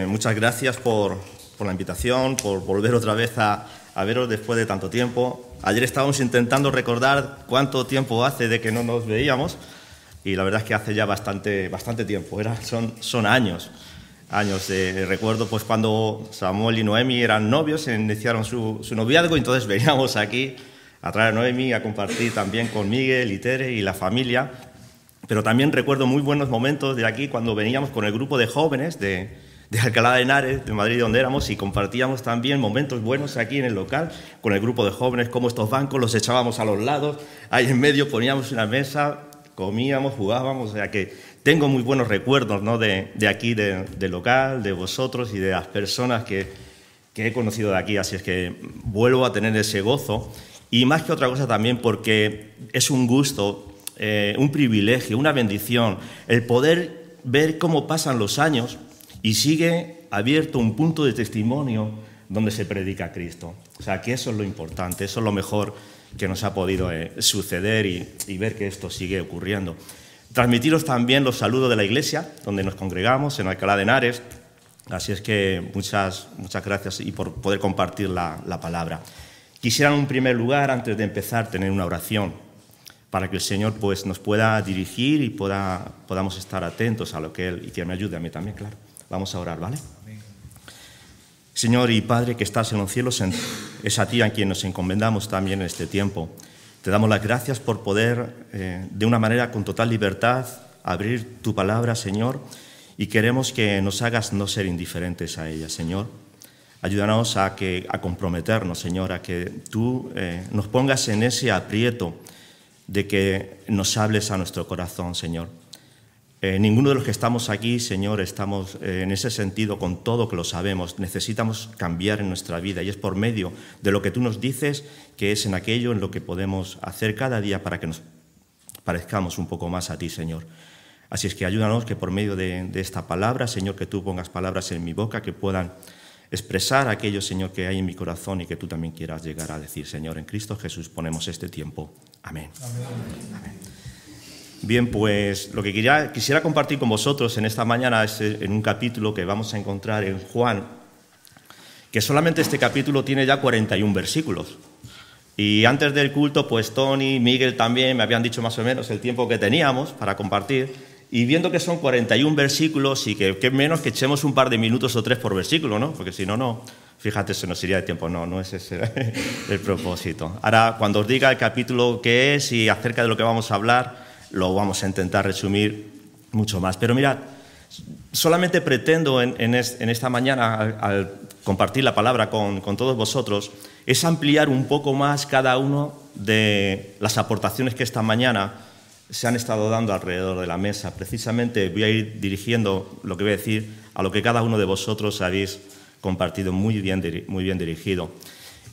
Muchas gracias por la invitación, por volver otra vez a veros después de tanto tiempo. Ayer estábamos intentando recordar cuánto tiempo hace de que no nos veíamos y la verdad es que hace ya bastante tiempo, son años. Recuerdo pues cuando Samuel y Noemi eran novios, iniciaron su noviazgo, y entonces veníamos aquí a traer a Noemi a compartir también con Miguel y Tere y la familia. Pero también recuerdo muy buenos momentos de aquí cuando veníamos con el grupo de jóvenes de Alcalá de Henares, de Madrid, donde éramos, y compartíamos también momentos buenos aquí en el local con el grupo de jóvenes, como estos bancos los echábamos a los lados, ahí en medio poníamos una mesa, comíamos, jugábamos, o sea que tengo muy buenos recuerdos, ¿no? de aquí, del local, de vosotros y de las personas que he conocido de aquí, así es que vuelvo a tener ese gozo, y más que otra cosa también porque es un gusto, un privilegio, una bendición, el poder ver cómo pasan los años y sigue abierto un punto de testimonio donde se predica a Cristo. O sea, que eso es lo importante, eso es lo mejor que nos ha podido suceder y ver que esto sigue ocurriendo. Transmitiros también los saludos de la iglesia, donde nos congregamos, en Alcalá de Henares. Así es que muchas gracias y por poder compartir la palabra. Quisiera en un primer lugar, antes de empezar, tener una oración para que el Señor pues, nos pueda dirigir y podamos estar atentos a lo que Él, y que me ayude a mí también, claro. Vamos a orar, ¿vale? Amén. Señor y Padre que estás en los cielos, es a ti a quien nos encomendamos también en este tiempo. Te damos las gracias por poder, de una manera con total libertad, abrir tu palabra, Señor, y queremos que nos hagas no ser indiferentes a ella, Señor. Ayúdanos a comprometernos, Señor, a que tú nos pongas en ese aprieto de que nos hables a nuestro corazón, Señor. Ninguno de los que estamos aquí, Señor, estamos en ese sentido con todo que lo sabemos. Necesitamos cambiar en nuestra vida y es por medio de lo que tú nos dices, que es en aquello en lo que podemos hacer cada día para que nos parezcamos un poco más a ti, Señor. Así es que ayúdanos que por medio de esta palabra, Señor, que tú pongas palabras en mi boca que puedan expresar aquello, Señor, que hay en mi corazón y que tú también quieras llegar a decir, Señor. En Cristo Jesús ponemos este tiempo. Amén. Amén. Amén. Bien, pues lo que quisiera compartir con vosotros en esta mañana es en un capítulo que vamos a encontrar en Juan, que solamente este capítulo tiene ya 41 versículos. Y antes del culto, pues Tony, Miguel también me habían dicho más o menos el tiempo que teníamos para compartir. Y viendo que son 41 versículos y que menos que echemos un par de minutos o 3 por versículo, ¿no? Porque si no, fíjate, se nos iría de tiempo. No es ese el propósito. Ahora, cuando os diga el capítulo que es y acerca de lo que vamos a hablar, lo vamos a intentar resumir mucho más. Pero mirad, solamente pretendo en esta mañana, al compartir la palabra con todos vosotros, es ampliar un poco más cada uno de las aportaciones que esta mañana se han estado dando alrededor de la mesa. Precisamente voy a ir dirigiendo lo que voy a decir a lo que cada uno de vosotros habéis compartido muy bien dirigido.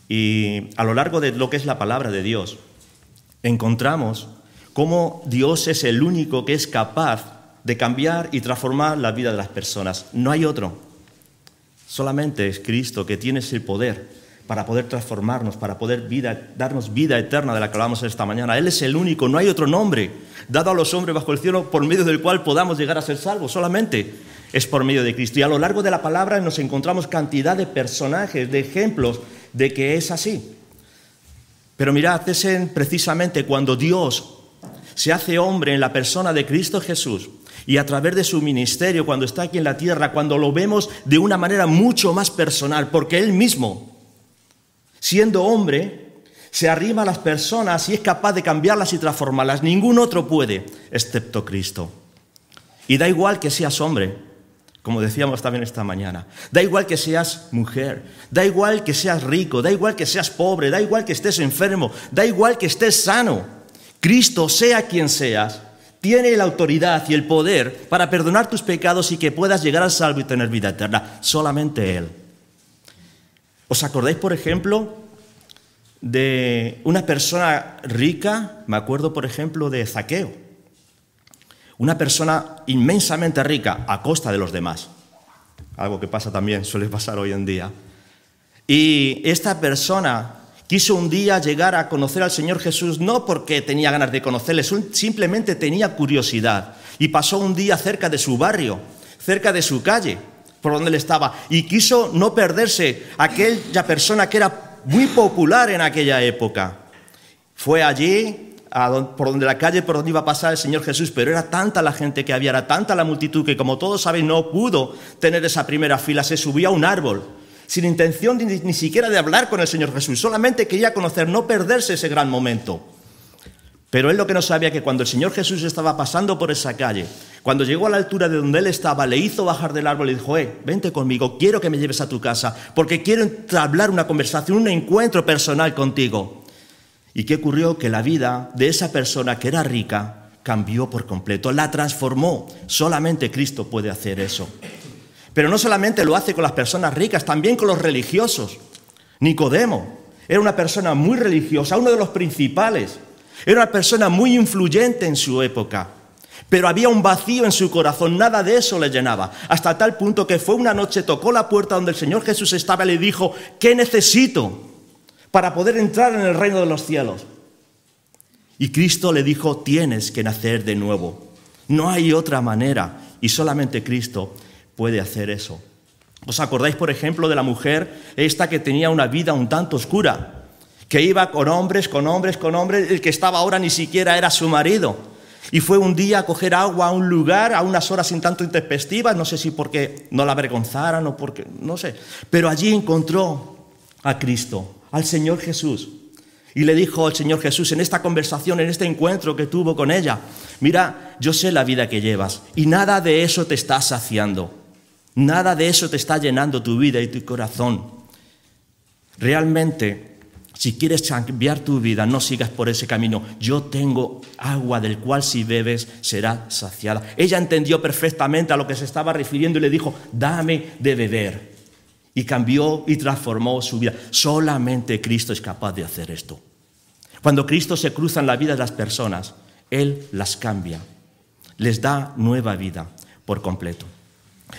Y a lo largo de lo que es la palabra de Dios, encontramos cómo Dios es el único que es capaz de cambiar y transformar la vida de las personas. No hay otro. Solamente es Cristo que tiene ese poder para poder transformarnos, para poder darnos vida eterna de la que hablamos esta mañana. Él es el único, no hay otro nombre dado a los hombres bajo el cielo por medio del cual podamos llegar a ser salvos. Solamente es por medio de Cristo. Y a lo largo de la palabra nos encontramos cantidad de personajes, de ejemplos de que es así. Pero mirad, es precisamente cuando Dios se hace hombre en la persona de Cristo Jesús y a través de su ministerio, cuando está aquí en la tierra, cuando lo vemos de una manera mucho más personal, porque Él mismo, siendo hombre, se arrima a las personas y es capaz de cambiarlas y transformarlas. Ningún otro puede, excepto Cristo. Y da igual que seas hombre, como decíamos también esta mañana. Da igual que seas mujer, da igual que seas rico, da igual que seas pobre, da igual que estés enfermo, da igual que estés sano. Cristo, sea quien seas, tiene la autoridad y el poder para perdonar tus pecados y que puedas llegar al salvo y tener vida eterna. Solamente Él. ¿Os acordáis, por ejemplo, de una persona rica? Me acuerdo, por ejemplo, de Zaqueo. Una persona inmensamente rica a costa de los demás. Algo que pasa también, suele pasar hoy en día. Y esta persona quiso un día llegar a conocer al Señor Jesús, no porque tenía ganas de conocerle, simplemente tenía curiosidad. Y pasó un día cerca de su barrio, cerca de su calle, por donde él estaba y quiso no perderse aquella persona que era muy popular en aquella época. Fue allí, por donde la calle por donde iba a pasar el Señor Jesús, pero era tanta la gente que había, era tanta la multitud que, como todos saben, no pudo tener esa primera fila, se subió a un árbol, sin intención ni siquiera de hablar con el Señor Jesús, solamente quería conocer, no perderse ese gran momento. Pero él lo que no sabía que cuando el Señor Jesús estaba pasando por esa calle, cuando llegó a la altura de donde él estaba, le hizo bajar del árbol y le dijo: vente conmigo, quiero que me lleves a tu casa, porque quiero entablar una conversación, un encuentro personal contigo. ¿Y qué ocurrió? Que la vida de esa persona que era rica cambió por completo, la transformó. Solamente Cristo puede hacer eso. Pero no solamente lo hace con las personas ricas, también con los religiosos. Nicodemo era una persona muy religiosa, uno de los principales. Era una persona muy influyente en su época, pero había un vacío en su corazón, nada de eso le llenaba, hasta tal punto que fue una noche, tocó la puerta donde el Señor Jesús estaba y le dijo: ¿qué necesito para poder entrar en el reino de los cielos? Y Cristo le dijo: tienes que nacer de nuevo, no hay otra manera, y solamente Cristo puede hacer eso. ¿Os acordáis, por ejemplo, de la mujer esta que tenía una vida un tanto oscura? Que iba con hombres, el que estaba ahora ni siquiera era su marido. Y fue un día a coger agua a un lugar, a unas horas un tanto intempestivas, no sé si porque no la avergonzaran o porque, no sé. Pero allí encontró a Cristo, al Señor Jesús. Y le dijo al Señor Jesús en esta conversación, en este encuentro que tuvo con ella: mira, yo sé la vida que llevas y nada de eso te está saciando. Nada de eso te está llenando tu vida y tu corazón. Realmente, si quieres cambiar tu vida, no sigas por ese camino. Yo tengo agua del cual si bebes serás saciada. Ella entendió perfectamente a lo que se estaba refiriendo y le dijo: dame de beber. Y cambió y transformó su vida. Solamente Cristo es capaz de hacer esto. Cuando Cristo se cruza en la vida de las personas, Él las cambia, les da nueva vida por completo.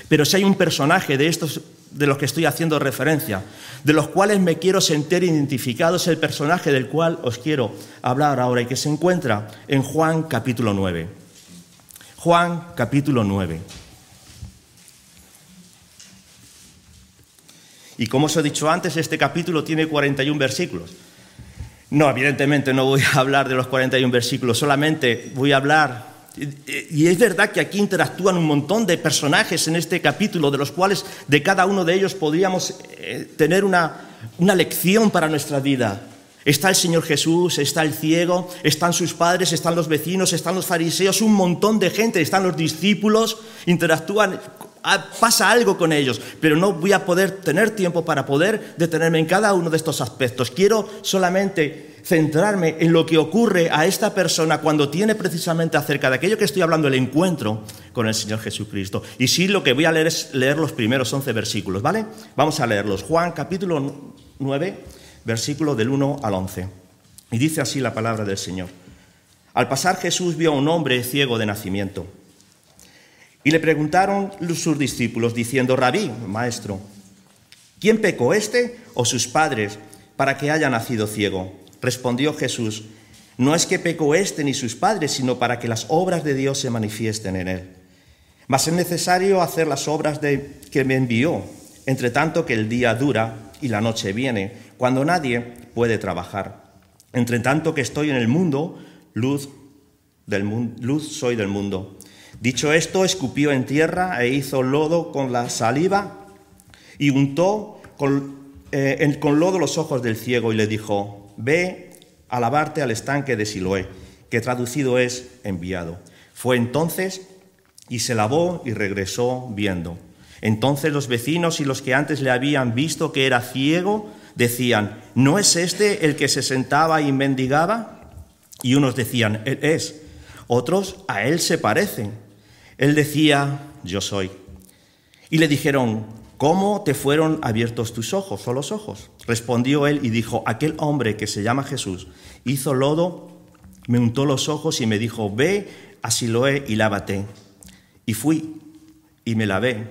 Pero si hay un personaje de estos de los que estoy haciendo referencia, de los cuales me quiero sentir identificado, es el personaje del cual os quiero hablar ahora y que se encuentra en Juan capítulo 9. Juan capítulo 9. Y como os he dicho antes, este capítulo tiene 41 versículos. No, evidentemente no voy a hablar de los 41 versículos, solamente voy a hablar. Y es verdad que aquí interactúan un montón de personajes en este capítulo, de los cuales de cada uno de ellos podríamos tener una lección para nuestra vida. Está el Señor Jesús, está el ciego, están sus padres, están los vecinos, están los fariseos, un montón de gente, están los discípulos, interactúan, pasa algo con ellos, pero no voy a poder tener tiempo para poder detenerme en cada uno de estos aspectos. Quiero solamente centrarme en lo que ocurre a esta persona cuando tiene precisamente acerca de aquello que estoy hablando, el encuentro con el Señor Jesucristo. Y sí, lo que voy a leer es leer los primeros 11 versículos, ¿vale? Vamos a leerlos. Juan capítulo 9, versículo del 1 al 11. Y dice así la palabra del Señor. Al pasar Jesús vio a un hombre ciego de nacimiento. Y le preguntaron sus discípulos diciendo: Rabí, maestro, ¿quién pecó, este o sus padres, para que haya nacido ciego? Respondió Jesús: no es que pecó este ni sus padres, sino para que las obras de Dios se manifiesten en él. Mas es necesario hacer las obras que me envió, entre tanto que el día dura y la noche viene, cuando nadie puede trabajar. Entre tanto que estoy en el mundo, luz soy del mundo. Dicho esto, escupió en tierra e hizo lodo con la saliva y untó con lodo los ojos del ciego y le dijo: ve a lavarte al estanque de Siloé, que traducido es enviado. Fue entonces y se lavó y regresó viendo. Entonces los vecinos y los que antes le habían visto que era ciego decían: ¿no es este el que se sentaba y mendigaba? Y unos decían: él es. Otros: a él se parecen. Él decía: yo soy. Y le dijeron: ¿cómo te fueron abiertos tus ojos o los ojos? Respondió él y dijo: aquel hombre que se llama Jesús hizo lodo, me untó los ojos y me dijo: ve a Siloé y lávate. Y fui y me lavé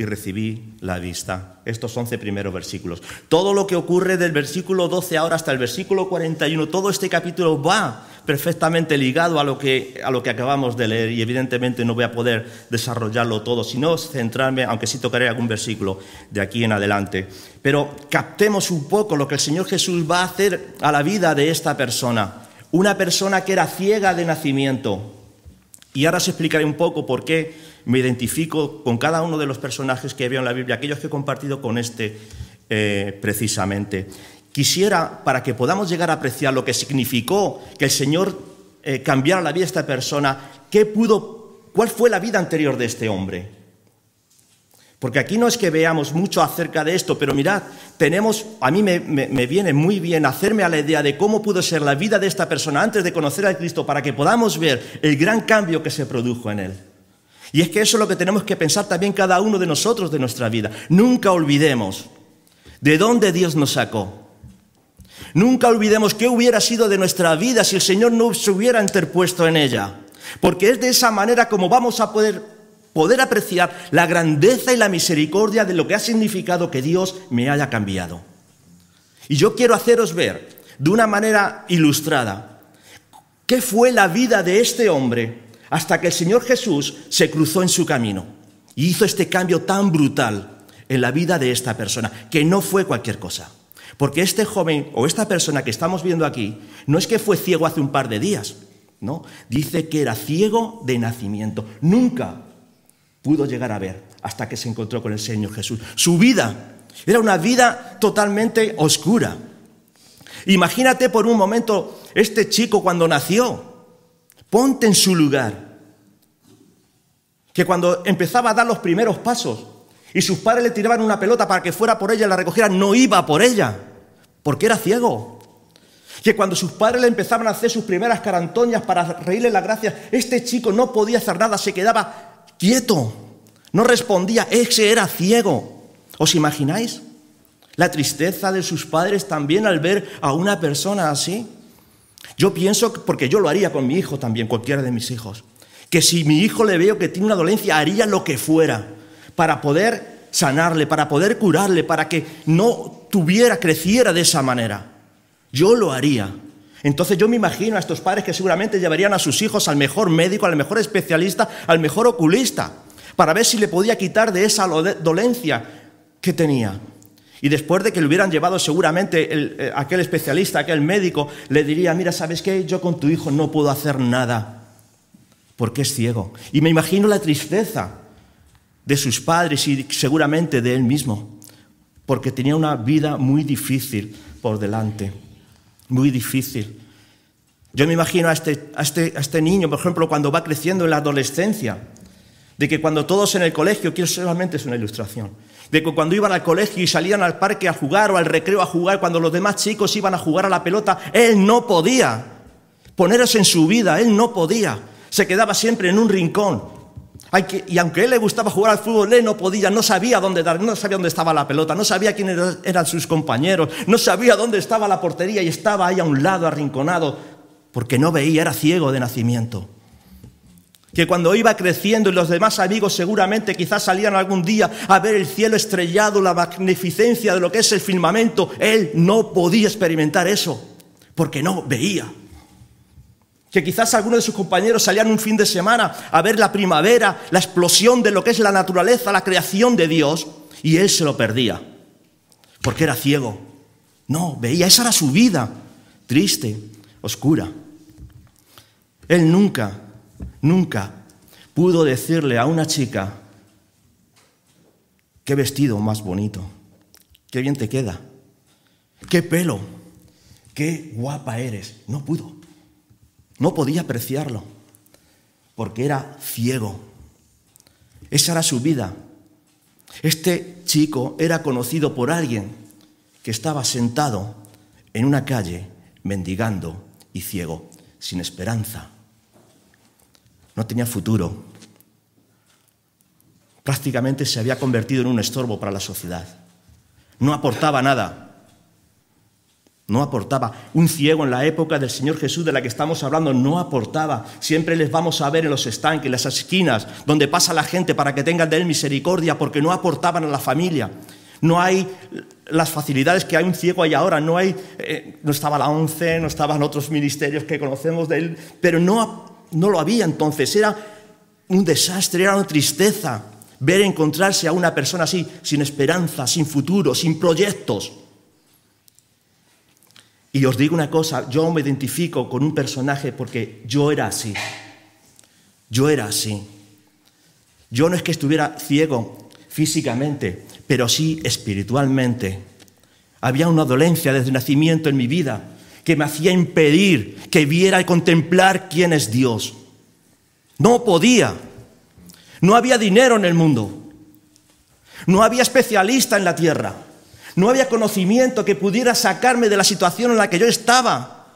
y recibí la vista. Estos 11 primeros versículos. Todo lo que ocurre del versículo 12 ahora hasta el versículo 41, todo este capítulo va perfectamente ligado a lo que acabamos de leer, y evidentemente no voy a poder desarrollarlo todo, sino centrarme, aunque sí tocaré algún versículo de aquí en adelante. Pero captemos un poco lo que el Señor Jesús va a hacer a la vida de esta persona. Una persona que era ciega de nacimiento. Y ahora os explicaré un poco por qué me identifico con cada uno de los personajes que veo en la Biblia, aquellos que he compartido con precisamente. Quisiera, para que podamos llegar a apreciar lo que significó que el Señor cambiara la vida de esta persona, ¿cuál fue la vida anterior de este hombre? Porque aquí no es que veamos mucho acerca de esto, pero mirad, a mí me viene muy bien hacerme a la idea de cómo pudo ser la vida de esta persona antes de conocer a Cristo, para que podamos ver el gran cambio que se produjo en él. Y es que eso es lo que tenemos que pensar también cada uno de nosotros de nuestra vida. Nunca olvidemos de dónde Dios nos sacó. Nunca olvidemos qué hubiera sido de nuestra vida si el Señor no se hubiera interpuesto en ella. Porque es de esa manera como vamos a poder apreciar la grandeza y la misericordia de lo que ha significado que Dios me haya cambiado. Y yo quiero haceros ver de una manera ilustrada qué fue la vida de este hombre hasta que el Señor Jesús se cruzó en su camino y hizo este cambio tan brutal en la vida de esta persona, que no fue cualquier cosa. Porque este joven o esta persona que estamos viendo aquí no es que fue ciego hace un par de días, no, dice que era ciego de nacimiento. Nunca pudo llegar a ver hasta que se encontró con el Señor Jesús. Su vida era una vida totalmente oscura. Imagínate por un momento este chico cuando nació. Ponte en su lugar. Que cuando empezaba a dar los primeros pasos y sus padres le tiraban una pelota para que fuera por ella y la recogiera, no iba por ella, porque era ciego. Que cuando sus padres le empezaban a hacer sus primeras carantoñas para reírle las gracias, este chico no podía hacer nada, se quedaba quieto, no respondía, ese era ciego. ¿Os imagináis la tristeza de sus padres también al ver a una persona así? Yo pienso, porque yo lo haría con mi hijo también, cualquiera de mis hijos, que si mi hijo le veo que tiene una dolencia, haría lo que fuera para poder sanarle, para poder curarle, para que no creciera de esa manera. Yo lo haría. Entonces yo me imagino a estos padres que seguramente llevarían a sus hijos al mejor médico, al mejor especialista, al mejor oculista, para ver si le podía quitar de esa dolencia que tenía. Y después de que le hubieran llevado seguramente aquel especialista, aquel médico, le diría, mira, ¿sabes qué? Yo con tu hijo no puedo hacer nada, porque es ciego. Y me imagino la tristeza de sus padres y seguramente de él mismo, porque tenía una vida muy difícil por delante, muy difícil. Yo me imagino a este niño, por ejemplo, cuando va creciendo en la adolescencia, de que cuando todos en el colegio, solamente es una ilustración, de que cuando iban al colegio y salían al parque a jugar o al recreo a jugar, cuando los demás chicos iban a jugar a la pelota, él no podía ponerse en su vida, él no podía, se quedaba siempre en un rincón. Y aunque a él le gustaba jugar al fútbol, él no podía, no sabía dónde estaba la pelota, no sabía quiénes eran sus compañeros, no sabía dónde estaba la portería y estaba ahí a un lado arrinconado porque no veía, era ciego de nacimiento. Que cuando iba creciendo y los demás amigos seguramente quizás salían algún día a ver el cielo estrellado, la magnificencia de lo que es el firmamento, él no podía experimentar eso porque no veía. Que quizás algunos de sus compañeros salían un fin de semana a ver la primavera, la explosión de lo que es la naturaleza, la creación de Dios, y él se lo perdía, porque era ciego. No, veía, esa era su vida, triste, oscura. Él nunca pudo decirle a una chica, qué vestido más bonito, qué bien te queda, qué pelo, qué guapa eres. No pudo. No podía apreciarlo, porque era ciego. Esa era su vida. Este chico era conocido por alguien que estaba sentado en una calle, mendigando y ciego, sin esperanza. No tenía futuro. Prácticamente se había convertido en un estorbo para la sociedad. No aportaba nada. No aportaba. Un ciego en la época del Señor Jesús de la que estamos hablando no aportaba. Siempre les vamos a ver en los estanques, en las esquinas, donde pasa la gente para que tengan de él misericordia, porque no aportaban a la familia. No hay las facilidades que hay un ciego ahí ahora. No estaba la ONCE, no estaban otros ministerios que conocemos de él, pero no lo había entonces. Era un desastre, era una tristeza ver encontrarse a una persona así, sin esperanza, sin futuro, sin proyectos. Y os digo una cosa, yo me identifico con un personaje porque yo era así. Yo era así. Yo no es que estuviera ciego físicamente, pero sí espiritualmente. Había una dolencia desde nacimiento en mi vida que me hacía impedir que viera y contemplar quién es Dios. No podía. No había dinero en el mundo. No había especialista en la tierra. No había conocimiento que pudiera sacarme de la situación en la que yo estaba.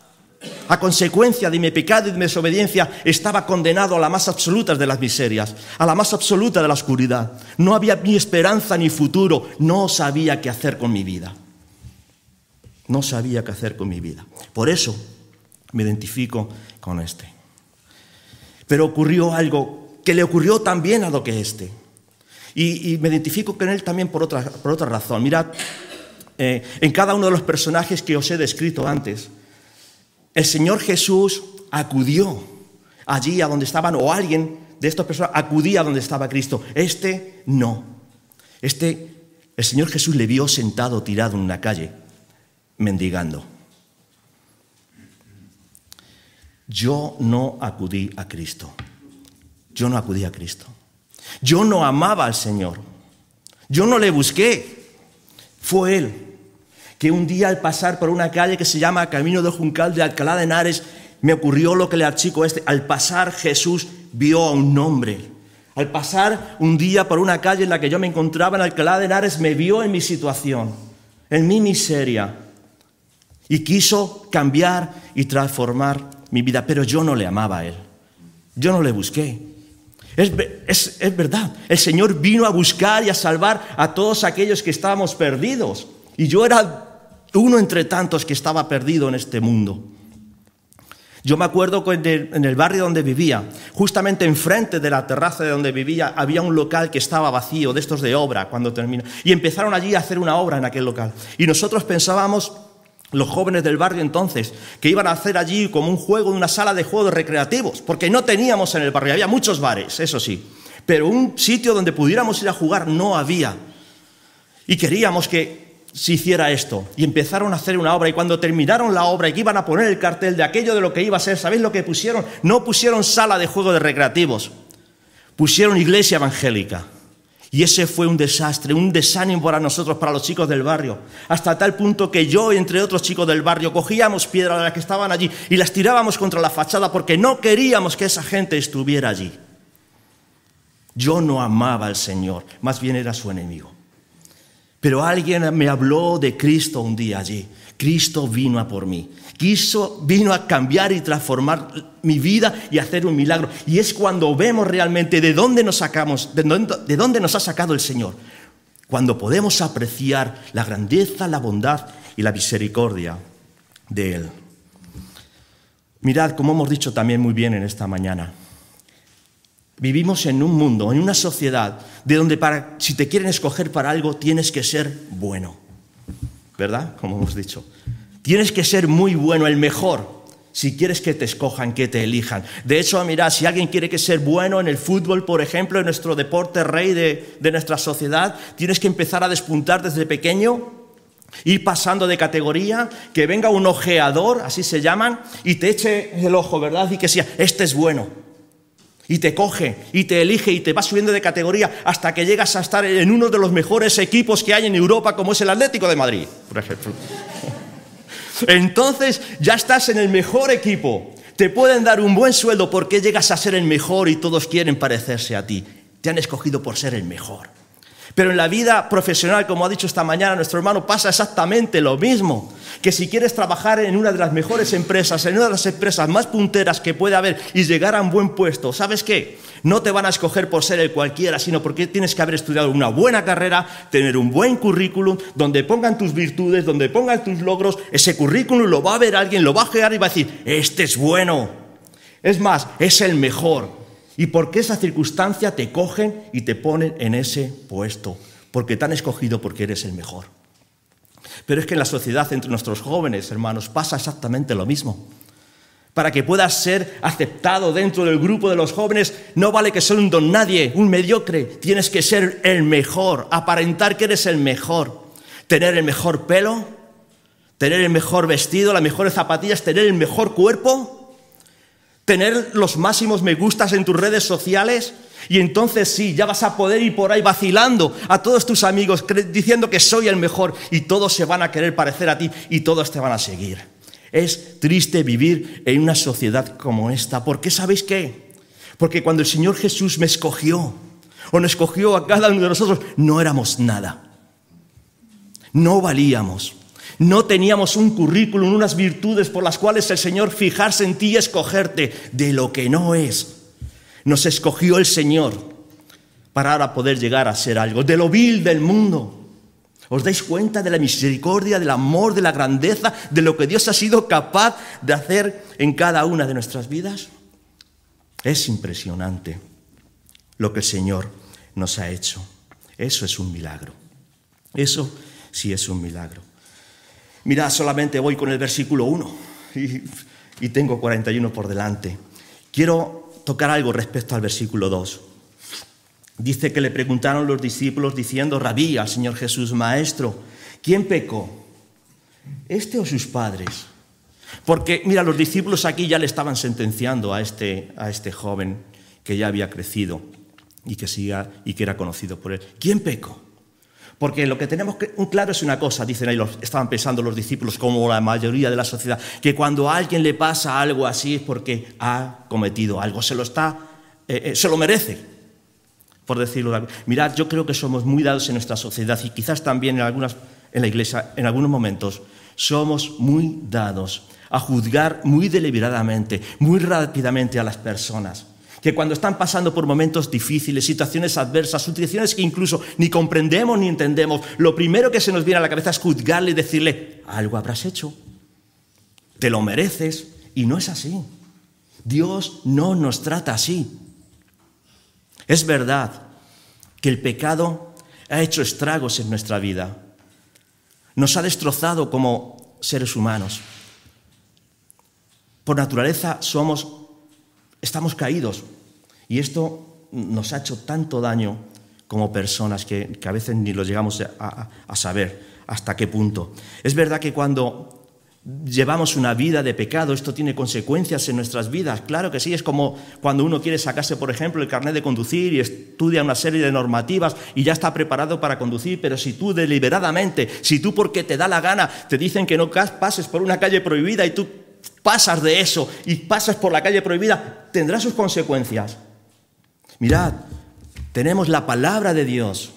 A consecuencia de mi pecado y de mi desobediencia, estaba condenado a la más absoluta de las miserias, a la más absoluta de la oscuridad. No había ni esperanza ni futuro. No sabía qué hacer con mi vida. No sabía qué hacer con mi vida. Por eso me identifico con este. Pero ocurrió algo que le ocurrió también a lo que este. Y me identifico con él también por otra razón. Mirad, en cada uno de los personajes que os he descrito antes, el Señor Jesús acudió allí a donde estaban, o alguien de estas personas acudía a donde estaba Cristo. Este no. El Señor Jesús le vio sentado, tirado en una calle, mendigando. Yo no acudí a Cristo. Yo no acudí a Cristo. Yo no amaba al Señor. Yo no le busqué. Fue Él que un día al pasar por una calle que se llama Camino del Juncal de Alcalá de Henares, me ocurrió lo que le al chico este. Al pasar Jesús vio a un hombre. Al pasar un día por una calle en la que yo me encontraba en Alcalá de Henares, me vio en mi situación, en mi miseria. Y quiso cambiar y transformar mi vida. Pero yo no le amaba a Él. Yo no le busqué. Es verdad, el Señor vino a buscar y a salvar a todos aquellos que estábamos perdidos. Y yo era uno entre tantos que estaba perdido en este mundo. Yo me acuerdo que en el barrio donde vivía, justamente enfrente de la terraza de donde vivía, había un local que estaba vacío, de estos de obra, cuando termina. Y empezaron allí a hacer una obra en aquel local. Y nosotros pensábamos, los jóvenes del barrio entonces, que iban a hacer allí como un juego, una sala de juegos recreativos, porque no teníamos en el barrio, había muchos bares, eso sí, pero un sitio donde pudiéramos ir a jugar no había. Y queríamos que se hiciera esto, y empezaron a hacer una obra, y cuando terminaron la obra y que iban a poner el cartel de aquello de lo que iba a ser, ¿sabéis lo que pusieron? No pusieron sala de juegos de recreativos, pusieron iglesia evangélica. Y ese fue un desastre, un desánimo para nosotros, para los chicos del barrio. Hasta tal punto que yo, entre otros chicos del barrio, cogíamos piedras de las que estaban allí y las tirábamos contra la fachada porque no queríamos que esa gente estuviera allí. Yo no amaba al Señor, más bien era su enemigo. Pero alguien me habló de Cristo un día allí. Cristo vino a por mí. Vino a cambiar y transformar mi vida y hacer un milagro. Y es cuando vemos realmente de dónde nos ha sacado el Señor. Cuando podemos apreciar la grandeza, la bondad y la misericordia de Él. Mirad, como hemos dicho también muy bien en esta mañana, vivimos en un mundo, en una sociedad, de donde si te quieren escoger para algo, tienes que ser bueno. ¿Verdad? Como hemos dicho. Tienes que ser muy bueno, el mejor, si quieres que te escojan, que te elijan. De hecho, mirad, si alguien quiere que ser bueno en el fútbol, por ejemplo, en nuestro deporte rey de nuestra sociedad, tienes que empezar a despuntar desde pequeño, ir pasando de categoría, que venga un ojeador, así se llaman, y te eche el ojo, ¿verdad? Y que sea, este es bueno. Y te coge, y te elige, y te va subiendo de categoría hasta que llegas a estar en uno de los mejores equipos que hay en Europa, como es el Atlético de Madrid, por ejemplo. Entonces ya estás en el mejor equipo. Te pueden dar un buen sueldo porque llegas a ser el mejor y todos quieren parecerse a ti. Te han escogido por ser el mejor. Pero en la vida profesional, como ha dicho esta mañana nuestro hermano, pasa exactamente lo mismo. Que si quieres trabajar en una de las mejores empresas, en una de las empresas más punteras que puede haber y llegar a un buen puesto, ¿sabes qué? No te van a escoger por ser el cualquiera, sino porque tienes que haber estudiado una buena carrera, tener un buen currículum, donde pongan tus virtudes, donde pongan tus logros. Ese currículum lo va a ver alguien, lo va a ojear y va a decir, este es bueno. Es más, es el mejor. Y porque esa circunstancia te cogen y te ponen en ese puesto, porque te han escogido porque eres el mejor. Pero es que en la sociedad, entre nuestros jóvenes, hermanos, pasa exactamente lo mismo. Para que puedas ser aceptado dentro del grupo de los jóvenes, no vale que seas un don nadie, un mediocre. Tienes que ser el mejor, aparentar que eres el mejor. Tener el mejor pelo, tener el mejor vestido, las mejores zapatillas, tener el mejor cuerpo, tener los máximos me gustas en tus redes sociales. Y entonces sí, ya vas a poder ir por ahí vacilando a todos tus amigos, diciendo que soy el mejor, y todos se van a querer parecer a ti y todos te van a seguir. Es triste vivir en una sociedad como esta. ¿Por qué? ¿Sabéis qué? Porque cuando el Señor Jesús me escogió, o nos escogió a cada uno de nosotros, no éramos nada. No valíamos. No teníamos un currículum, unas virtudes por las cuales el Señor fijarse en ti y escogerte de lo que no es. Nos escogió el Señor para ahora poder llegar a ser algo. De lo vil del mundo. ¿Os dais cuenta de la misericordia, del amor, de la grandeza, de lo que Dios ha sido capaz de hacer en cada una de nuestras vidas? Es impresionante lo que el Señor nos ha hecho. Eso es un milagro. Eso sí es un milagro. Mirad, solamente voy con el versículo 1 y tengo 41 por delante. Quiero tocar algo respecto al versículo 2. Dice que le preguntaron los discípulos diciendo, Rabí, al Señor Jesús, Maestro, ¿quién pecó? ¿Este o sus padres? Porque, mira, los discípulos aquí ya le estaban sentenciando a este joven que ya había crecido y que era conocido por él. ¿Quién pecó? Porque lo que tenemos claro es una cosa, dicen ahí, estaban pensando los discípulos, como la mayoría de la sociedad, que cuando a alguien le pasa algo así es porque ha cometido algo, se lo merece. Por decirlo de alguna manera. Mirad, yo creo que somos muy dados en nuestra sociedad y quizás también en la iglesia, en algunos momentos, somos muy dados a juzgar muy deliberadamente, muy rápidamente a las personas. Que cuando están pasando por momentos difíciles, situaciones adversas, situaciones que incluso ni comprendemos ni entendemos, lo primero que se nos viene a la cabeza es juzgarle y decirle, algo habrás hecho, te lo mereces, y no es así. Dios no nos trata así. Es verdad que el pecado ha hecho estragos en nuestra vida. Nos ha destrozado como seres humanos. Por naturaleza estamos caídos. Y esto nos ha hecho tanto daño como personas que a veces ni lo llegamos a saber hasta qué punto. Es verdad que cuando llevamos una vida de pecado, esto tiene consecuencias en nuestras vidas. Claro que sí, es como cuando uno quiere sacarse, por ejemplo, el carnet de conducir y estudia una serie de normativas y ya está preparado para conducir, pero si tú deliberadamente, si tú porque te da la gana, te dicen que no pases por una calle prohibida y tú pasas de eso y pasas por la calle prohibida, tendrá sus consecuencias. Mirad, tenemos la palabra de Dios.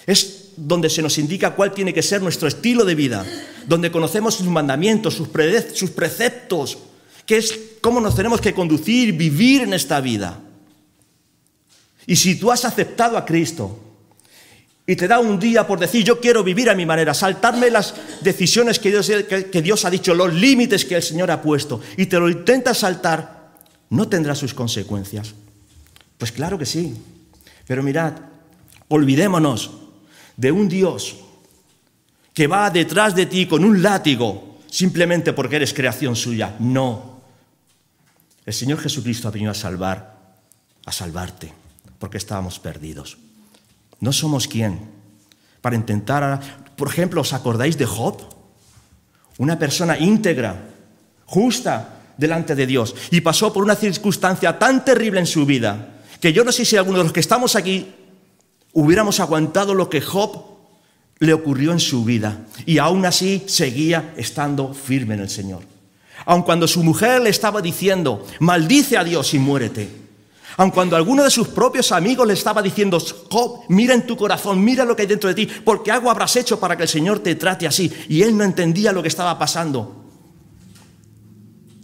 Es donde se nos indica cuál tiene que ser nuestro estilo de vida, donde conocemos sus mandamientos, sus preceptos, que es cómo nos tenemos que conducir, vivir en esta vida. Y si tú has aceptado a Cristo y te da un día por decir, yo quiero vivir a mi manera, saltarme las decisiones que Dios ha dicho, los límites que el Señor ha puesto, y te lo intentas saltar, ¿no tendrá sus consecuencias? Pues claro que sí. Pero mirad, olvidémonos de un Dios que va detrás de ti con un látigo simplemente porque eres creación suya. No. El Señor Jesucristo ha venido a salvarte, porque estábamos perdidos. No somos quién para intentar... Por ejemplo, ¿os acordáis de Job? Una persona íntegra, justa delante de Dios, y pasó por una circunstancia tan terrible en su vida que yo no sé si alguno de los que estamos aquí hubiéramos aguantado lo que Job le ocurrió en su vida, y aún así seguía estando firme en el Señor. Aun cuando su mujer le estaba diciendo, maldice a Dios y muérete. Aun cuando alguno de sus propios amigos le estaba diciendo, Job, mira en tu corazón, mira lo que hay dentro de ti, porque algo habrás hecho para que el Señor te trate así. Y él no entendía lo que estaba pasando.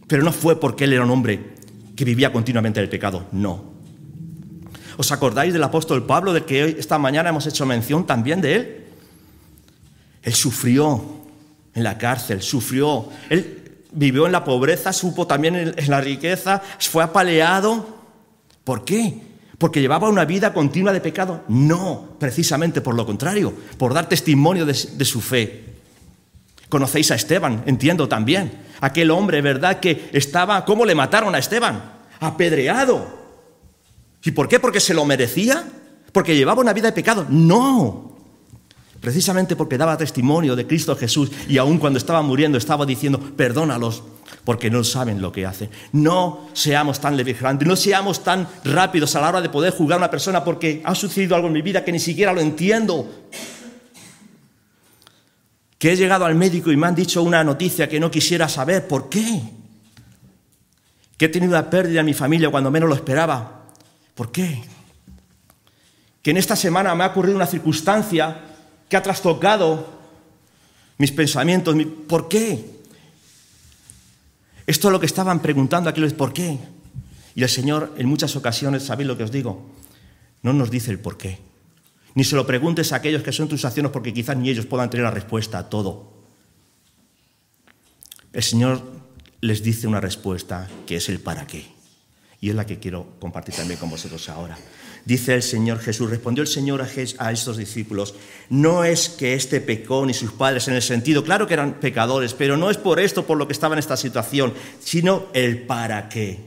Pero no fue porque él era un hombre que vivía continuamente en el pecado, no. ¿Os acordáis del apóstol Pablo, del que esta mañana hemos hecho mención también de él? Él sufrió en la cárcel, sufrió. Él vivió en la pobreza, supo también en la riqueza, fue apaleado. ¿Por qué? ¿Porque llevaba una vida continua de pecado? No, precisamente por lo contrario, por dar testimonio de su fe. Conocéis a Esteban, entiendo también. Aquel hombre, ¿verdad?, que estaba... ¿Cómo le mataron a Esteban? Apedreado. ¿Y por qué? ¿Porque se lo merecía? ¿Porque llevaba una vida de pecado? No. Precisamente porque daba testimonio de Cristo Jesús y aún cuando estaba muriendo estaba diciendo, perdónalos, porque no saben lo que hacen. No seamos tan vigilantes, no seamos tan rápidos a la hora de poder juzgar a una persona porque ha sucedido algo en mi vida que ni siquiera lo entiendo. Que he llegado al médico y me han dicho una noticia que no quisiera saber. ¿Por qué? Que he tenido una pérdida en mi familia cuando menos lo esperaba. ¿Por qué? Que en esta semana me ha ocurrido una circunstancia que ha trastocado mis pensamientos. ¿Por qué? Esto es lo que estaban preguntando aquellos, ¿por qué? Y el Señor en muchas ocasiones, ¿sabéis lo que os digo? No nos dice el por qué. Ni se lo preguntes a aquellos que son tus acciones porque quizás ni ellos puedan tener la respuesta a todo. El Señor les dice una respuesta que es el para qué. Y es la que quiero compartir también con vosotros ahora. Dice el Señor Jesús, respondió el Señor a estos discípulos, no es que este pecó ni sus padres en el sentido, claro que eran pecadores, pero no es por esto por lo que estaba en esta situación, sino el para qué.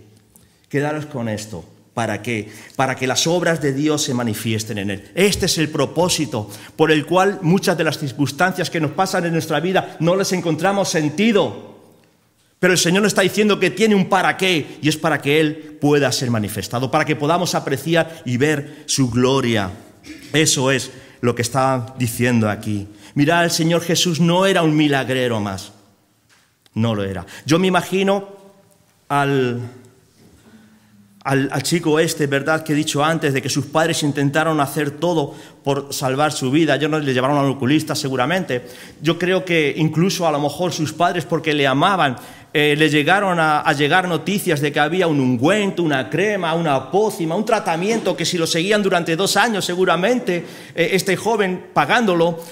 Quedaros con esto. ¿Para qué? Para que las obras de Dios se manifiesten en él. Este es el propósito por el cual muchas de las circunstancias que nos pasan en nuestra vida no les encontramos sentido. Pero el Señor nos está diciendo que tiene un para qué, y es para que Él pueda ser manifestado, para que podamos apreciar y ver su gloria. Eso es lo que está diciendo aquí. Mirad, el Señor Jesús no era un milagrero más. No lo era. Yo me imagino al chico ¿verdad?, que he dicho antes, de que sus padres intentaron hacer todo por salvar su vida. Ellos no le llevaron a un oculista seguramente. Yo creo que incluso a lo mejor sus padres, porque le amaban, le llegaron a llegar noticias de que había un ungüento, una crema, una pócima, un tratamiento que si lo seguían durante 2 años seguramente este joven pagándolo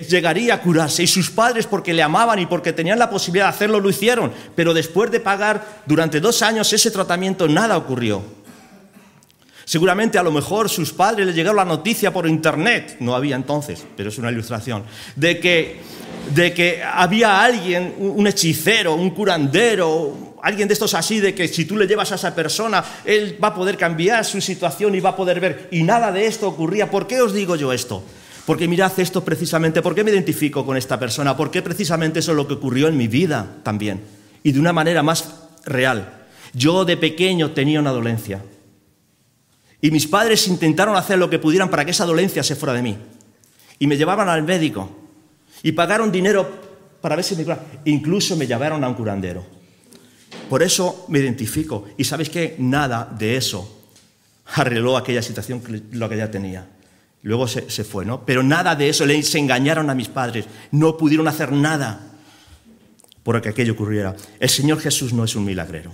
llegaría a curarse. Y sus padres, porque le amaban y porque tenían la posibilidad de hacerlo, lo hicieron. Pero después de pagar durante 2 años ese tratamiento, nada ocurrió. Seguramente a lo mejor sus padres les llegaron la noticia por internet, no había entonces, pero es una ilustración, de que había alguien, un hechicero, un curandero, alguien de estos así, de que si tú le llevas a esa persona, él va a poder cambiar su situación y va a poder ver. Y nada de esto ocurría. ¿Por qué os digo yo esto? Porque mirad esto precisamente, ¿por qué me identifico con esta persona? Porque precisamente eso es lo que ocurrió en mi vida también, y de una manera más real. Yo de pequeño tenía una dolencia. Y mis padres intentaron hacer lo que pudieran para que esa dolencia se fuera de mí. Y me llevaban al médico. Y pagaron dinero para ver si me curaba. Incluso me llevaron a un curandero. Por eso me identifico. Y ¿sabéis qué? Nada de eso arregló aquella situación, lo que ya tenía. Luego se fue, ¿no? Pero nada de eso. Se engañaron a mis padres. No pudieron hacer nada por que aquello ocurriera. El Señor Jesús no es un milagrero.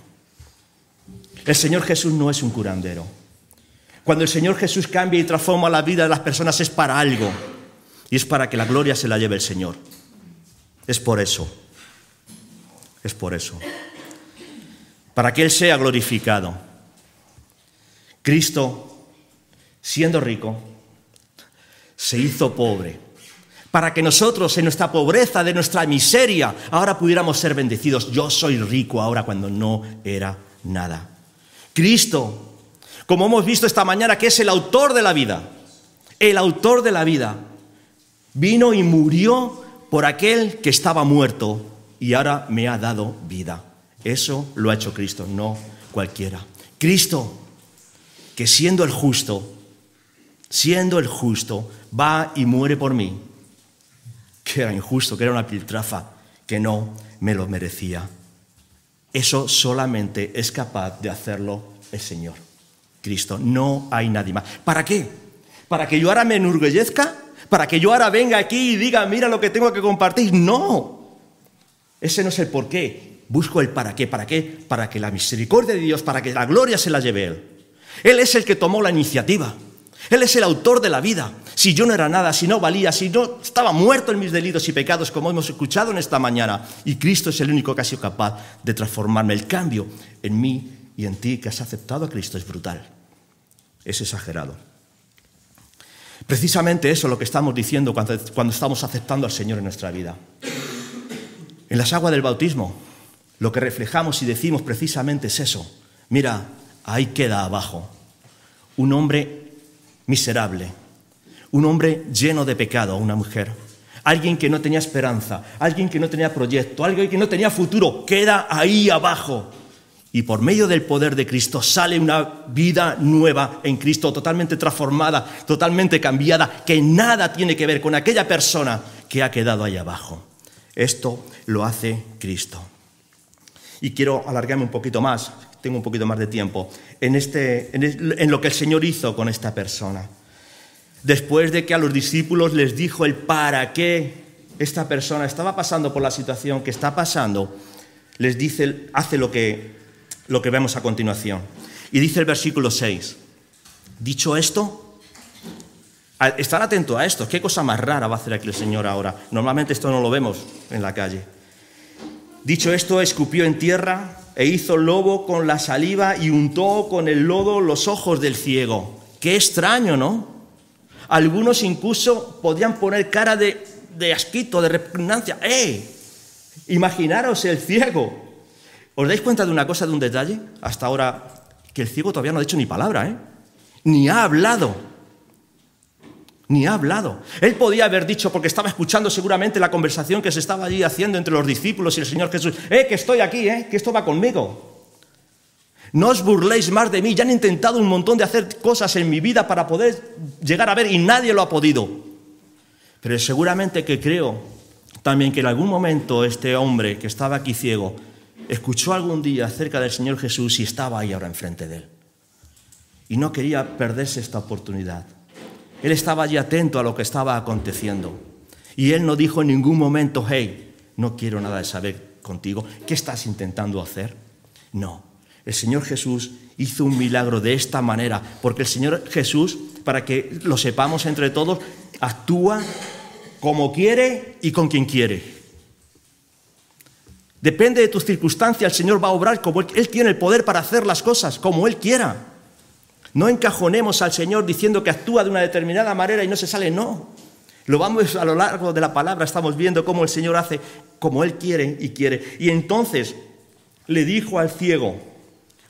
El Señor Jesús no es un curandero. Cuando el Señor Jesús cambia y transforma la vida de las personas es para algo. Y es para que la gloria se la lleve el Señor. Es por eso. Es por eso. Para que Él sea glorificado. Cristo, siendo rico, se hizo pobre. Para que nosotros, en nuestra pobreza, de nuestra miseria, ahora pudiéramos ser bendecidos. Yo soy rico ahora cuando no era nada. Cristo, como hemos visto esta mañana, que es el autor de la vida. El autor de la vida. Vino y murió por aquel que estaba muerto y ahora me ha dado vida. Eso lo ha hecho Cristo, no cualquiera. Cristo, que siendo el justo, va y muere por mí, que era injusto, que era una piltrafa, que no me lo merecía. Eso solamente es capaz de hacerlo el Señor. Cristo, no hay nadie más. ¿Para qué? ¿Para que yo ahora me enorgullezca? ¿Para que yo ahora venga aquí y diga, mira lo que tengo que compartir? No, ese no es el por qué. Busco el para qué. ¿Para qué? Para que la misericordia de Dios, para que la gloria se la lleve Él. Él es el que tomó la iniciativa. Él es el autor de la vida. Si yo no era nada, si no valía, si no estaba muerto en mis delitos y pecados, como hemos escuchado en esta mañana, y Cristo es el único que ha sido capaz de transformarme. El cambio en mí y en ti que has aceptado a Cristo es brutal. Es exagerado. Precisamente eso es lo que estamos diciendo cuando estamos aceptando al Señor en nuestra vida. En las aguas del bautismo, lo que reflejamos y decimos precisamente es eso. Mira, ahí queda abajo un hombre miserable, un hombre lleno de pecado, una mujer, alguien que no tenía esperanza, alguien que no tenía proyecto, alguien que no tenía futuro, queda ahí abajo. Y por medio del poder de Cristo sale una vida nueva en Cristo, totalmente transformada, totalmente cambiada, que nada tiene que ver con aquella persona que ha quedado ahí abajo. Esto lo hace Cristo. Y quiero alargarme un poquito más, tengo un poquito más de tiempo, en lo que el Señor hizo con esta persona. Después de que a los discípulos les dijo el para qué esta persona estaba pasando por la situación que está pasando, les dice, hace lo que vemos a continuación. Y dice el versículo 6, dicho esto, estar atento a esto, qué cosa más rara va a hacer aquí el Señor ahora. Normalmente esto no lo vemos en la calle. Dicho esto, escupió en tierra e hizo lobo con la saliva y untó con el lodo los ojos del ciego. Qué extraño, ¿no? Algunos incluso podían poner cara de asquito, de repugnancia. Imaginaros el ciego. ¿Os dais cuenta de una cosa, de un detalle? Hasta ahora, que el ciego todavía no ha dicho ni palabra, ni ha hablado. Ni ha hablado. Él podía haber dicho, porque estaba escuchando seguramente la conversación que se estaba allí haciendo entre los discípulos y el Señor Jesús, que estoy aquí, que esto va conmigo. No os burléis más de mí, ya han intentado un montón de hacer cosas en mi vida para poder llegar a ver y nadie lo ha podido. Pero seguramente que creo también que en algún momento este hombre que estaba aquí ciego escuchó algún día acerca del Señor Jesús y estaba ahí ahora enfrente de él. Y no quería perderse esta oportunidad. Él estaba allí atento a lo que estaba aconteciendo. Y él no dijo en ningún momento, hey, no quiero nada de saber contigo. ¿Qué estás intentando hacer? No. El Señor Jesús hizo un milagro de esta manera, porque el Señor Jesús, para que lo sepamos entre todos, actúa como quiere y con quien quiere. Depende de tus circunstancias, el Señor va a obrar como Él tiene el poder para hacer las cosas, como Él quiera. No encajonemos al Señor diciendo que actúa de una determinada manera y no se sale, no. Lo vamos a lo largo de la palabra, estamos viendo cómo el Señor hace como Él quiere y quiere. Y entonces le dijo al ciego,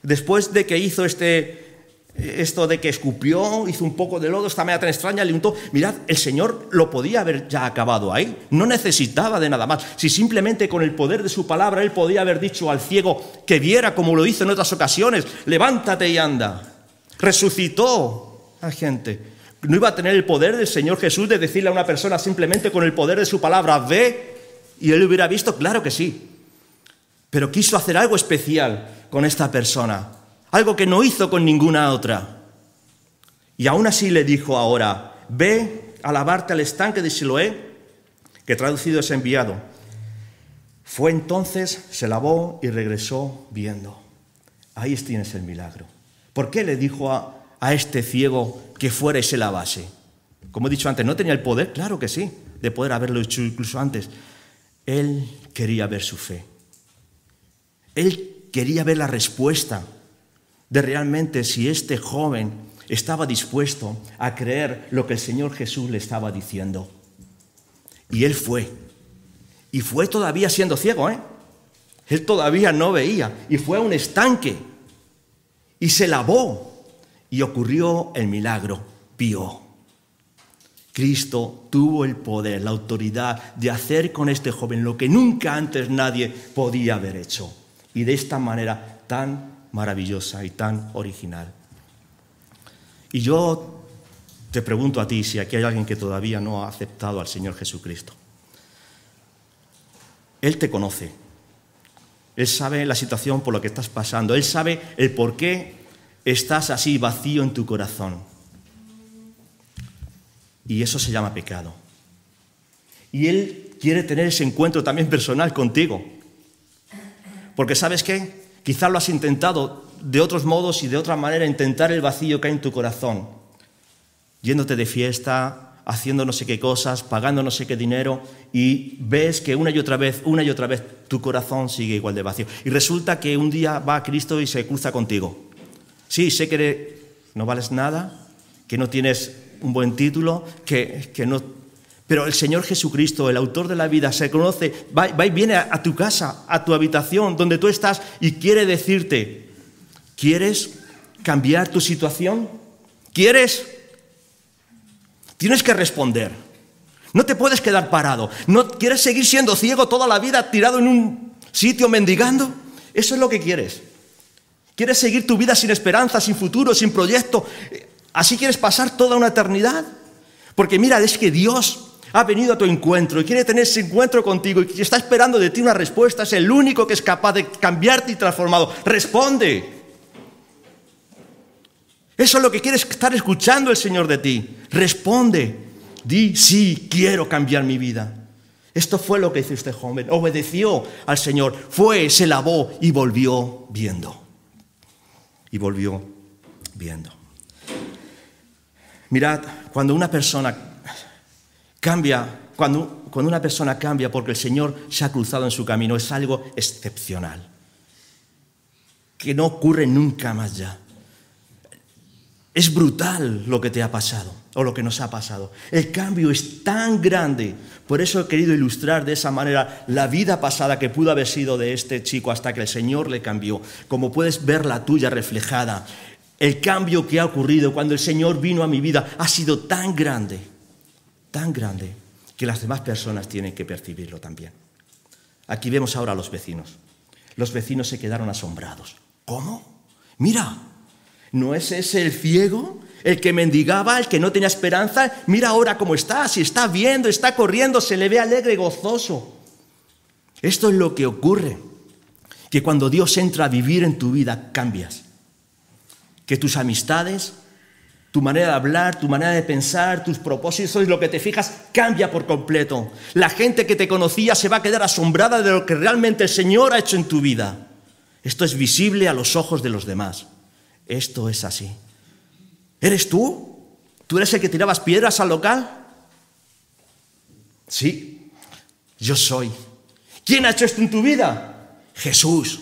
después de que hizo esto de que escupió, hizo un poco de lodo, esta manera tan extraña, le untó. Mirad, el Señor lo podía haber ya acabado ahí, no necesitaba de nada más. Si simplemente con el poder de su palabra Él podía haber dicho al ciego que viera, como lo hizo en otras ocasiones, levántate y anda. Resucitó a gente. ¿No iba a tener el poder del Señor Jesús de decirle a una persona simplemente con el poder de su palabra, ve? Y él hubiera visto, claro que sí. Pero quiso hacer algo especial con esta persona, algo que no hizo con ninguna otra. Y aún así le dijo ahora, ve a lavarte al estanque de Siloé, que traducido es enviado. Fue entonces, se lavó y regresó viendo. Ahí tienes el milagro. ¿Por qué le dijo a este ciego que fuera y se lavase? Como he dicho antes, ¿no tenía el poder? Claro que sí, de poder haberlo hecho incluso antes. Él quería ver su fe. Él quería ver la respuesta de realmente si este joven estaba dispuesto a creer lo que el Señor Jesús le estaba diciendo. Y él fue. Y fue todavía siendo ciego, Él todavía no veía. Y fue a un estanque. Y se lavó, y ocurrió el milagro, vio. Cristo tuvo el poder, la autoridad de hacer con este joven lo que nunca antes nadie podía haber hecho. Y de esta manera tan maravillosa y tan original. Y yo te pregunto a ti si aquí hay alguien que todavía no ha aceptado al Señor Jesucristo. Él te conoce. Él sabe la situación por la que estás pasando. Él sabe el por qué estás así vacío en tu corazón. Y eso se llama pecado. Y Él quiere tener ese encuentro también personal contigo. Porque ¿sabes qué? Quizás lo has intentado de otros modos y de otra manera intentar el vacío que hay en tu corazón, yéndote de fiesta, haciendo no sé qué cosas, pagando no sé qué dinero, y ves que una y otra vez, tu corazón sigue igual de vacío. Y resulta que un día va a Cristo y se cruza contigo. Sí, sé que no vales nada, que no tienes un buen título, que no... Pero el Señor Jesucristo, el autor de la vida, se conoce, va y viene a tu casa, a tu habitación, donde tú estás, y quiere decirte, ¿quieres cambiar tu situación? ¿Quieres? Tienes que responder. No te puedes quedar parado. ¿No quieres seguir siendo ciego toda la vida, tirado en un sitio mendigando? Eso es lo que quieres. ¿Quieres seguir tu vida sin esperanza, sin futuro, sin proyecto? ¿Así quieres pasar toda una eternidad? Porque mira, es que Dios ha venido a tu encuentro y quiere tener ese encuentro contigo y está esperando de ti una respuesta. Es el único que es capaz de cambiarte y transformado. ¡Responde! Eso es lo que quiere estar escuchando el Señor de ti. Responde. Di, sí, quiero cambiar mi vida. Esto fue lo que hizo este joven. Obedeció al Señor. Fue, se lavó y volvió viendo. Y volvió viendo. Mirad, cuando una persona cambia, cuando una persona cambia porque el Señor se ha cruzado en su camino, es algo excepcional, que no ocurre nunca más ya. Es brutal lo que te ha pasado, o lo que nos ha pasado. El cambio es tan grande. Por eso he querido ilustrar de esa manera la vida pasada que pudo haber sido de este chico hasta que el Señor le cambió. Como puedes ver la tuya reflejada. El cambio que ha ocurrido cuando el Señor vino a mi vida ha sido tan grande, que las demás personas tienen que percibirlo también. Aquí vemos ahora a los vecinos. Los vecinos se quedaron asombrados. ¿Cómo? Mira, ¿no es ese el ciego? El que mendigaba, el que no tenía esperanza. Mira ahora cómo está, si está viendo, está corriendo, se le ve alegre, gozoso. Esto es lo que ocurre, que cuando Dios entra a vivir en tu vida, cambias. Que tus amistades, tu manera de hablar, tu manera de pensar, tus propósitos, lo que te fijas, cambia por completo. La gente que te conocía se va a quedar asombrada de lo que realmente el Señor ha hecho en tu vida. Esto es visible a los ojos de los demás. Esto es así. ¿Eres tú? ¿Tú eres el que tirabas piedras al local? Sí, yo soy. ¿Quién ha hecho esto en tu vida? Jesús.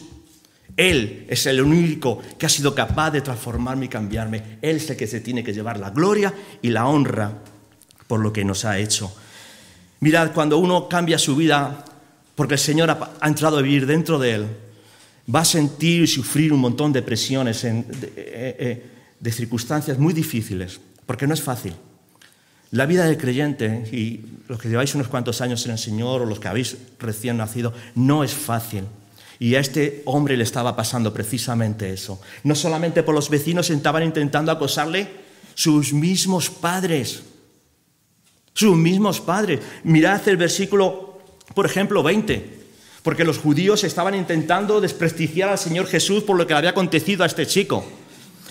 Él es el único que ha sido capaz de transformarme y cambiarme. Él es el que se tiene que llevar la gloria y la honra por lo que nos ha hecho. Mirad, cuando uno cambia su vida porque el Señor ha entrado a vivir dentro de él, va a sentir y sufrir un montón de presiones, de circunstancias muy difíciles, porque no es fácil. La vida del creyente, y los que lleváis unos cuantos años en el Señor o los que habéis recién nacido, no es fácil. Y a este hombre le estaba pasando precisamente eso. No solamente por los vecinos estaban intentando acosarle, sus mismos padres. Sus mismos padres. Mirad el versículo, por ejemplo, 20. Porque los judíos estaban intentando desprestigiar al Señor Jesús por lo que le había acontecido a este chico.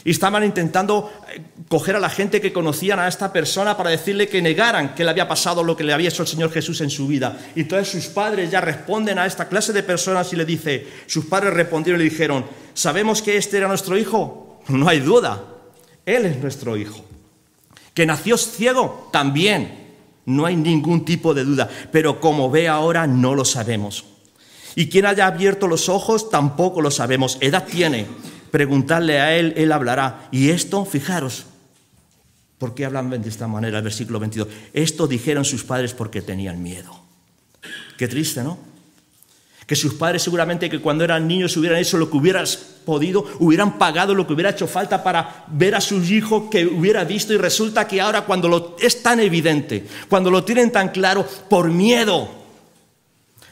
Y estaban intentando coger a la gente que conocían a esta persona para decirle que negaran que le había pasado lo que le había hecho el Señor Jesús en su vida. Y entonces sus padres ya responden a esta clase de personas y le dice, sus padres respondieron y le dijeron, ¿sabemos que este era nuestro hijo? No hay duda, él es nuestro hijo. ¿Que nació ciego? También, no hay ningún tipo de duda. Pero como ve ahora, no lo sabemos. Y quien haya abierto los ojos, tampoco lo sabemos. Edad tiene. Preguntadle a él, él hablará. Y esto, fijaros, ¿por qué hablan de esta manera? El versículo 22. Esto dijeron sus padres porque tenían miedo. Qué triste, ¿no? Que sus padres seguramente que cuando eran niños hubieran hecho lo que hubieras podido, hubieran pagado lo que hubiera hecho falta para ver a su hijo que hubiera visto, y resulta que ahora cuando es tan evidente, cuando lo tienen tan claro, por miedo,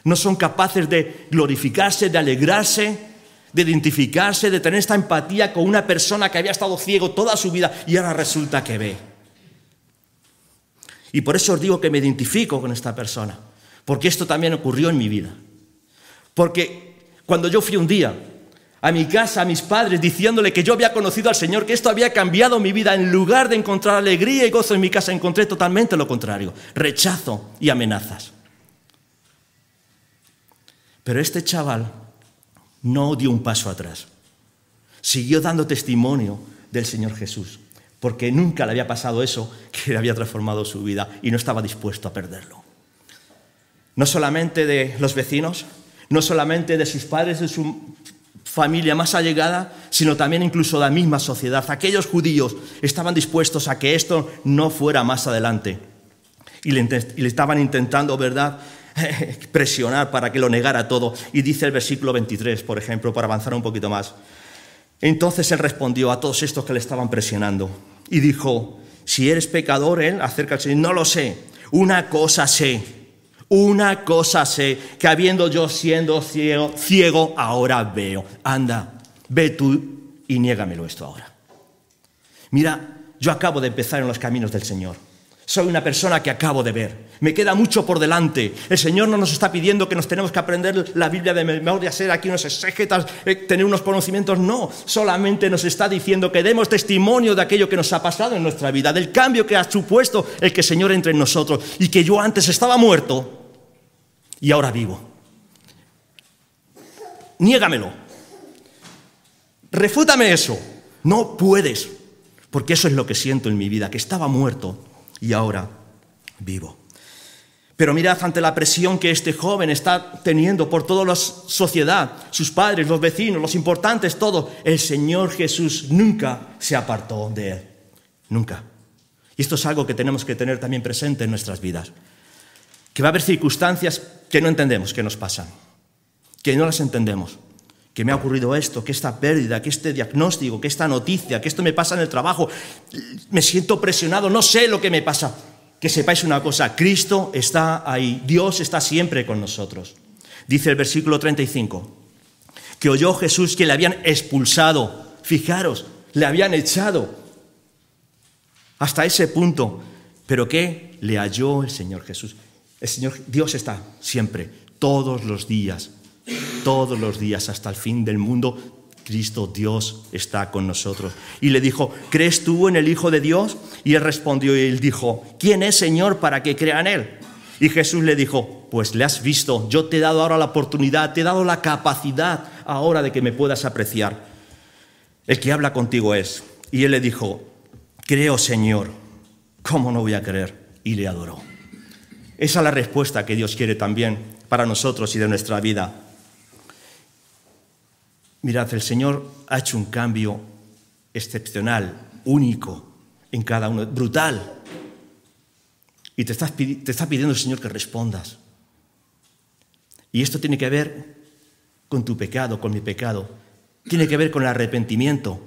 no son capaces de glorificarse, de alegrarse, de identificarse, de tener esta empatía con una persona que había estado ciego toda su vida y ahora resulta que ve. Y por eso os digo que me identifico con esta persona, porque esto también ocurrió en mi vida. Porque cuando yo fui un día a mi casa, a mis padres, diciéndole que yo había conocido al Señor, que esto había cambiado mi vida, en lugar de encontrar alegría y gozo en mi casa, encontré totalmente lo contrario, rechazo y amenazas. Pero este chaval no dio un paso atrás, Siguió dando testimonio del Señor Jesús, porque nunca le había pasado eso que le había transformado su vida y no estaba dispuesto a perderlo. No solamente de los vecinos, no solamente de sus padres, de su familia más allegada, sino también incluso de la misma sociedad. Aquellos judíos estaban dispuestos a que esto no fuera más adelante y le estaban intentando, ¿verdad?, presionar para que lo negara todo. Y dice el versículo 23, por ejemplo, para avanzar un poquito más. Entonces él respondió a todos estos que le estaban presionando y dijo: si eres pecador, él acerca al Señor, no lo sé. Una cosa sé, que habiendo yo siendo ciego, ahora veo. Anda, ve tú y niégamelo esto ahora. Mira, yo acabo de empezar en los caminos del Señor. Soy una persona que acabo de ver. Me queda mucho por delante. El Señor no nos está pidiendo que nos tenemos que aprender la Biblia de memoria, ser aquí unos exégetas, tener unos conocimientos. No, solamente nos está diciendo que demos testimonio de aquello que nos ha pasado en nuestra vida, del cambio que ha supuesto el que el Señor entre en nosotros y que yo antes estaba muerto y ahora vivo. Niégamelo. Refútame eso. No puedes, porque eso es lo que siento en mi vida, que estaba muerto y ahora vivo. Pero mirad, ante la presión que este joven está teniendo por toda la sociedad, sus padres, los vecinos, los importantes, todos, el Señor Jesús nunca se apartó de él. Nunca. Y esto es algo que tenemos que tener también presente en nuestras vidas. Que va a haber circunstancias que no entendemos, que nos pasan, que no las entendemos. Que me ha ocurrido esto, que esta pérdida, que este diagnóstico, que esta noticia, que esto me pasa en el trabajo, me siento presionado, no sé lo que me pasa. Que sepáis una cosa, Cristo está ahí, Dios está siempre con nosotros. Dice el versículo 35, que oyó Jesús que le habían expulsado, fijaros, le habían echado hasta ese punto, pero que le halló el Señor Jesús. El Señor, Dios está siempre, todos los días hasta el fin del mundo. Cristo, Dios, está con nosotros. Y le dijo: ¿crees tú en el Hijo de Dios? Y él respondió y él dijo: ¿quién es, Señor, para que crea en él? Y Jesús le dijo: pues le has visto, yo te he dado ahora la oportunidad, te he dado la capacidad ahora de que me puedas apreciar. El que habla contigo es. Y él le dijo: creo, Señor, ¿cómo no voy a creer? Y le adoró. Esa es la respuesta que Dios quiere también para nosotros y de nuestra vida. Mirad, el Señor ha hecho un cambio excepcional, único, en cada uno, brutal. Y te está pidiendo el Señor que respondas. Y esto tiene que ver con tu pecado, con mi pecado. Tiene que ver con el arrepentimiento.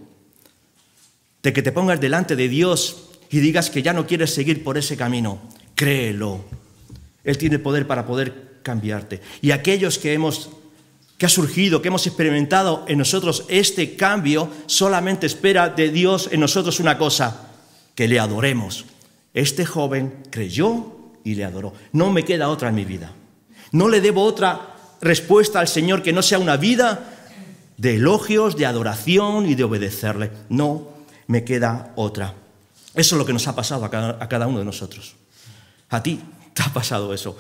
De que te pongas delante de Dios y digas que ya no quieres seguir por ese camino. Créelo. Él tiene poder para poder cambiarte. Y aquellos que ha surgido, que hemos experimentado en nosotros este cambio, solamente espera de Dios en nosotros una cosa: que le adoremos. Este joven creyó y le adoró. No me queda otra en mi vida. No le debo otra respuesta al Señor que no sea una vida de elogios, de adoración y de obedecerle. No me queda otra. Eso es lo que nos ha pasado a cada uno de nosotros. A ti te ha pasado eso.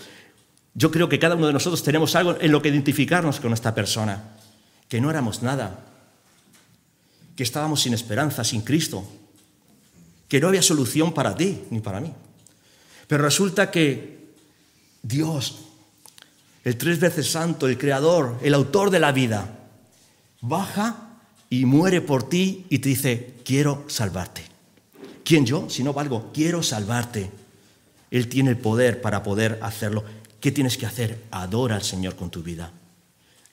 Yo creo que cada uno de nosotros tenemos algo en lo que identificarnos con esta persona, que no éramos nada, que estábamos sin esperanza, sin Cristo, que no había solución para ti ni para mí. Pero resulta que Dios, el 3 veces santo, el creador, el autor de la vida, baja y muere por ti y te dice: quiero salvarte. ¿Quién yo? Si no valgo, quiero salvarte. Él tiene el poder para poder hacerlo. ¿Qué tienes que hacer? Adora al Señor con tu vida.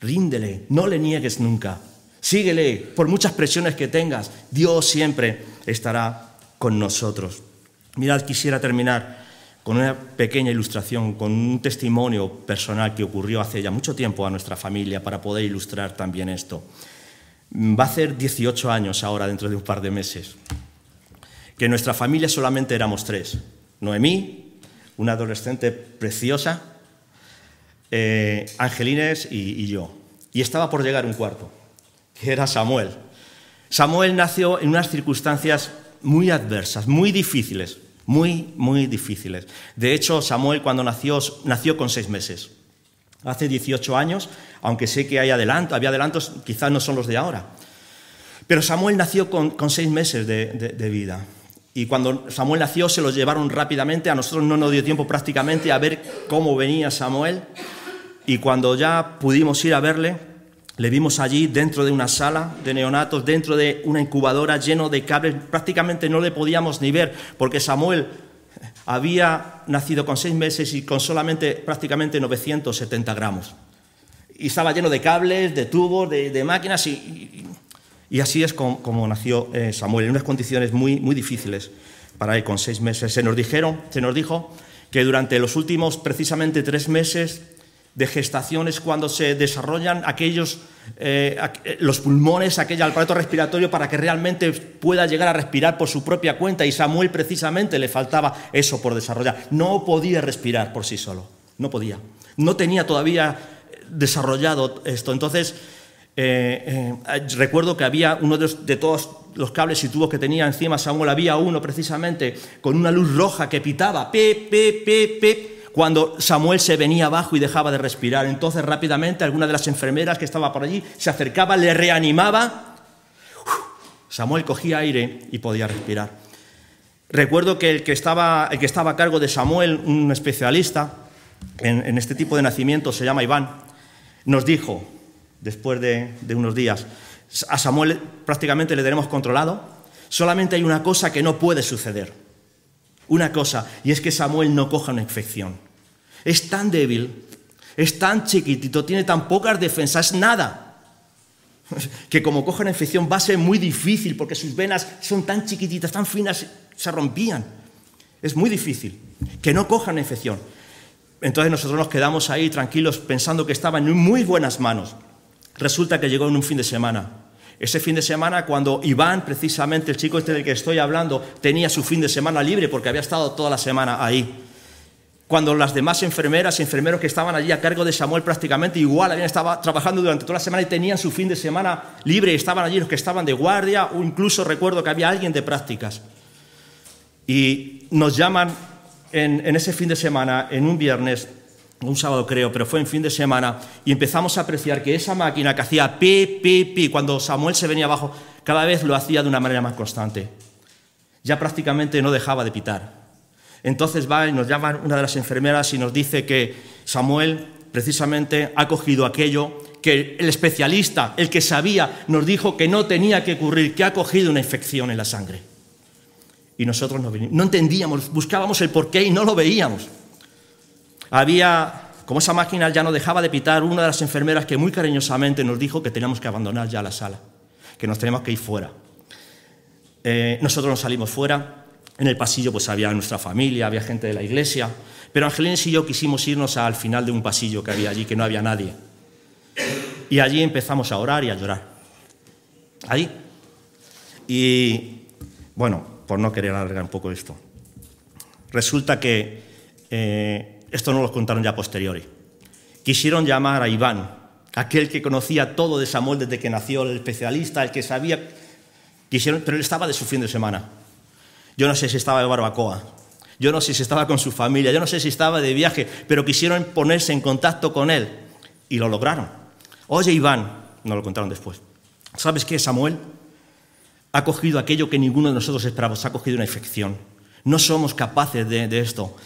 Ríndele, no le niegues nunca. Síguele, por muchas presiones que tengas, Dios siempre estará con nosotros. Mirad, quisiera terminar con una pequeña ilustración, con un testimonio personal que ocurrió hace ya mucho tiempo a nuestra familia para poder ilustrar también esto. Va a hacer 18 años ahora, dentro de un par de meses, que en nuestra familia solamente éramos 3. Noemí, una adolescente preciosa, Angelines y yo. Y estaba por llegar un cuarto, que era Samuel. Samuel nació en unas circunstancias muy adversas, muy difíciles, muy difíciles. De hecho, Samuel cuando nació con 6 meses. Hace 18 años, aunque sé que había adelantos, quizás no son los de ahora. Pero Samuel nació con 6 meses de vida. Y cuando Samuel nació se los llevaron rápidamente. A nosotros no nos dio tiempo prácticamente a ver cómo venía Samuel. Y cuando ya pudimos ir a verle, le vimos allí dentro de una sala de neonatos, dentro de una incubadora lleno de cables. Prácticamente no le podíamos ni ver porque Samuel había nacido con 6 meses y con solamente prácticamente 970 gramos. Y estaba lleno de cables, de tubos, de máquinas y así es como nació Samuel, en unas condiciones muy, muy difíciles para él con 6 meses. Se nos dijo que durante los últimos precisamente 3 meses de gestación es cuando se desarrollan los pulmones, aquel aparato respiratorio para que realmente pueda llegar a respirar por su propia cuenta, y Samuel precisamente le faltaba eso por desarrollar. No podía respirar por sí solo, no podía. No tenía todavía desarrollado esto. Entonces, recuerdo que había uno de todos los cables y tubos que tenía encima Samuel, había uno precisamente con una luz roja que pitaba, pip, pip, pip, pip, cuando Samuel se venía abajo y dejaba de respirar. Entonces rápidamente alguna de las enfermeras que estaba por allí se acercaba, le reanimaba. Samuel cogía aire y podía respirar. Recuerdo que el que estaba a cargo de Samuel, un especialista en este tipo de nacimientos, se llama Iván, nos dijo, después de unos días, a Samuel prácticamente le tenemos controlado, solamente hay una cosa que no puede suceder, una cosa, y es que Samuel no coja una infección. Es tan débil, es tan chiquitito, tiene tan pocas defensas, nada, que como coja una infección va a ser muy difícil porque sus venas son tan chiquititas, tan finas, se rompían. Es muy difícil que no coja una infección. Entonces nosotros nos quedamos ahí tranquilos pensando que estaba en muy buenas manos. Resulta que llegó en un fin de semana. Ese fin de semana, cuando Iván, precisamente el chico este del que estoy hablando, tenía su fin de semana libre porque había estado toda la semana ahí. Cuando las demás enfermeras y enfermeros que estaban allí a cargo de Samuel prácticamente igual habían estado trabajando durante toda la semana y tenían su fin de semana libre, y estaban allí los que estaban de guardia, o incluso recuerdo que había alguien de prácticas. Y nos llaman en ese fin de semana, en un viernes, un sábado creo, pero fue en fin de semana, y empezamos a apreciar que esa máquina que hacía pi, pi, pi, cuando Samuel se venía abajo, cada vez lo hacía de una manera más constante. Ya prácticamente no dejaba de pitar. Entonces va y nos llama una de las enfermeras y nos dice que Samuel precisamente ha cogido aquello que el especialista, el que sabía, nos dijo que no tenía que ocurrir, que ha cogido una infección en la sangre. Y nosotros no entendíamos, buscábamos el porqué y no lo veíamos. Como esa máquina ya no dejaba de pitar, una de las enfermeras que muy cariñosamente nos dijo que teníamos que abandonar ya la sala, que nos teníamos que ir fuera. Nosotros nos salimos fuera. En el pasillo pues había nuestra familia, había gente de la iglesia, pero Angelines y yo quisimos irnos al final de un pasillo que había allí, que no había nadie. Y allí empezamos a orar y a llorar. Ahí. Y bueno, por no querer alargar un poco esto, resulta que esto no lo contaron ya a posteriori. Quisieron llamar a Iván, aquel que conocía todo de Samuel desde que nació, el especialista, el que sabía. Pero él estaba de su fin de semana. Yo no sé si estaba de barbacoa, yo no sé si estaba con su familia, yo no sé si estaba de viaje, pero quisieron ponerse en contacto con él y lo lograron. Oye, Iván, nos lo contaron después, ¿sabes qué, Samuel? Ha cogido aquello que ninguno de nosotros esperábamos, ha cogido una infección. No somos capaces de esto.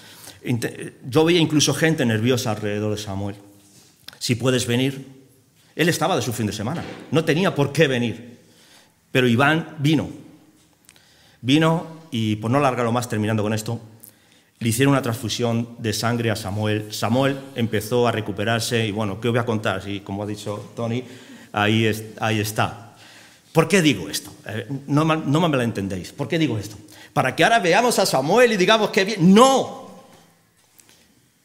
Yo veía incluso gente nerviosa alrededor de Samuel. Si puedes venir. Él estaba de su fin de semana, no tenía por qué venir. Pero Iván vino y, por no alargarlo más, terminando con esto, le hicieron una transfusión de sangre a Samuel. Samuel empezó a recuperarse y, bueno, ¿qué os voy a contar? Y como ha dicho Tony, ahí está. ¿Por qué digo esto? No me lo entendéis. ¿Por qué digo esto? ¿Para que ahora veamos a Samuel y digamos que bien? ¡No!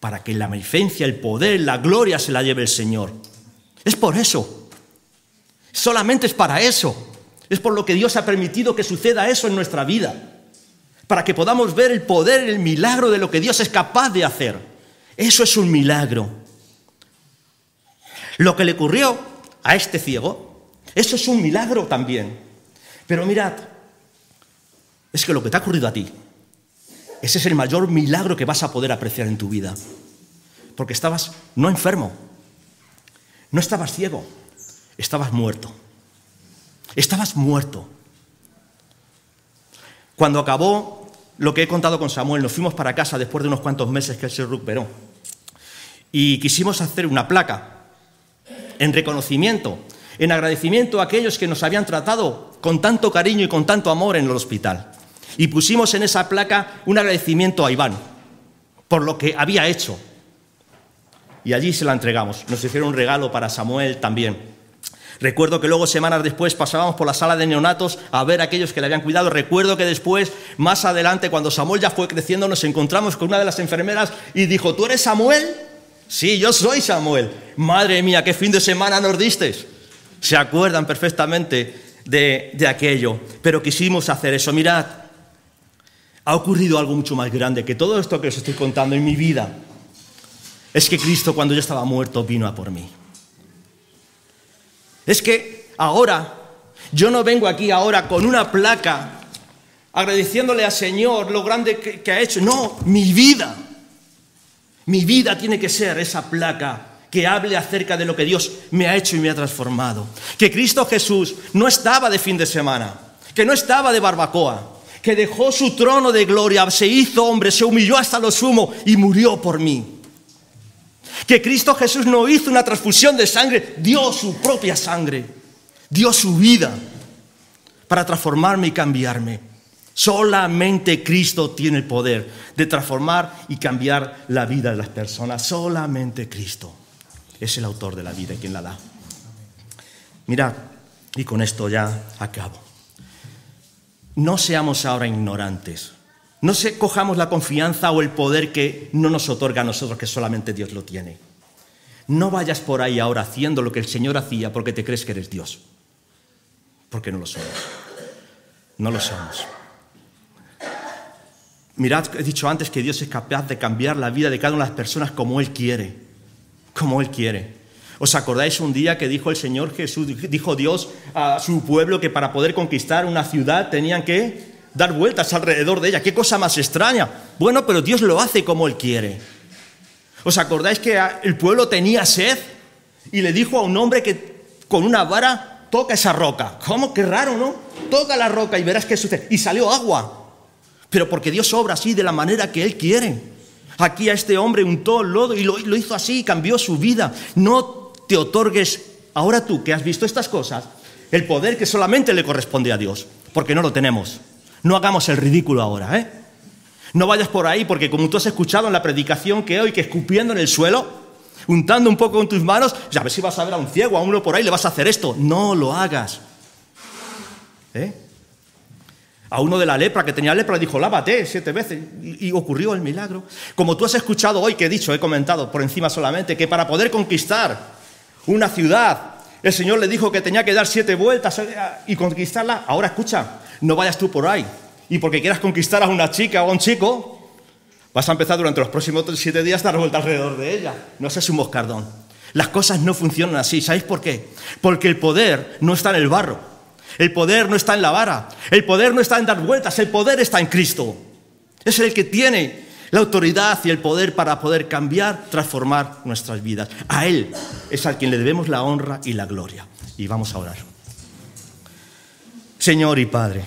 Para que la magnificencia, el poder, la gloria se la lleve el Señor. Es por eso. Solamente es para eso. Es por lo que Dios ha permitido que suceda eso en nuestra vida. Para que podamos ver el poder, el milagro de lo que Dios es capaz de hacer. Eso es un milagro. Lo que le ocurrió a este ciego, eso es un milagro también. Pero mirad, es que lo que te ha ocurrido a ti, ese es el mayor milagro que vas a poder apreciar en tu vida. Porque estabas no enfermo, no estabas ciego, estabas muerto. Estabas muerto. Cuando acabó lo que he contado con Samuel, nos fuimos para casa después de unos cuantos meses que él se recuperó. Y quisimos hacer una placa en reconocimiento, en agradecimiento a aquellos que nos habían tratado con tanto cariño y con tanto amor en el hospital. Y pusimos en esa placa un agradecimiento a Iván por lo que había hecho. Y allí se la entregamos. Nos hicieron un regalo para Samuel también. Recuerdo que luego, semanas después, pasábamos por la sala de neonatos a ver a aquellos que le habían cuidado. Recuerdo que después, más adelante, cuando Samuel ya fue creciendo, nos encontramos con una de las enfermeras y dijo: ¿tú eres Samuel? Sí, yo soy Samuel. Madre mía, qué fin de semana nos diste. Se acuerdan perfectamente de aquello. Pero quisimos hacer eso. Mirad, ha ocurrido algo mucho más grande que todo esto que os estoy contando en mi vida. Es que Cristo, cuando yo estaba muerto, vino a por mí. Es que ahora, yo no vengo aquí ahora con una placa agradeciéndole al Señor lo grande que ha hecho. No, mi vida tiene que ser esa placa que hable acerca de lo que Dios me ha hecho y me ha transformado. Que Cristo Jesús no estaba de fin de semana, que no estaba de barbacoa, que dejó su trono de gloria, se hizo hombre, se humilló hasta lo sumo y murió por mí. Que Cristo Jesús no hizo una transfusión de sangre, dio su propia sangre, dio su vida para transformarme y cambiarme. Solamente Cristo tiene el poder de transformar y cambiar la vida de las personas. Solamente Cristo es el autor de la vida y quien la da. Mirad, y con esto ya acabo. No seamos ahora ignorantes. No cojamos la confianza o el poder que no nos otorga a nosotros, que solamente Dios lo tiene. No vayas por ahí ahora haciendo lo que el Señor hacía porque te crees que eres Dios. Porque no lo somos. No lo somos. Mirad, he dicho antes que Dios es capaz de cambiar la vida de cada una de las personas como Él quiere. Como Él quiere. ¿Os acordáis un día que dijo el Señor Jesús, dijo Dios a su pueblo que para poder conquistar una ciudad tenían que dar vueltas alrededor de ella? ¡Qué cosa más extraña! Bueno, pero Dios lo hace como Él quiere. ¿Os acordáis que el pueblo tenía sed? Y le dijo a un hombre que con una vara toca esa roca. ¿Cómo? Qué raro, ¿no? Toca la roca y verás qué sucede. Y salió agua. Pero porque Dios obra así, de la manera que Él quiere. Aquí a este hombre untó lodo y lo hizo así y cambió su vida. No te otorgues, ahora tú que has visto estas cosas, el poder que solamente le corresponde a Dios. Porque no lo tenemos. No hagamos el ridículo ahora, ¿eh? No vayas por ahí porque como tú has escuchado en la predicación que hoy, que escupiendo en el suelo, untando un poco con tus manos, a ver si vas a ver a un ciego, a uno por ahí, le vas a hacer esto. No lo hagas. A uno de la lepra, que tenía lepra, le dijo: lávate 7 veces, y ocurrió el milagro. Como tú has escuchado hoy, que he comentado por encima solamente, que para poder conquistar una ciudad, el Señor le dijo que tenía que dar 7 vueltas y conquistarla. Ahora escucha, no vayas tú por ahí. Y porque quieras conquistar a una chica o a un chico, vas a empezar durante los próximos 7 días a dar vuelta alrededor de ella. No seas un moscardón. Las cosas no funcionan así. ¿Sabéis por qué? Porque el poder no está en el barro. El poder no está en la vara. El poder no está en dar vueltas. El poder está en Cristo. Es el que tiene la autoridad y el poder para poder cambiar, transformar nuestras vidas. A Él es al quien le debemos la honra y la gloria. Y vamos a orar. Señor y Padre,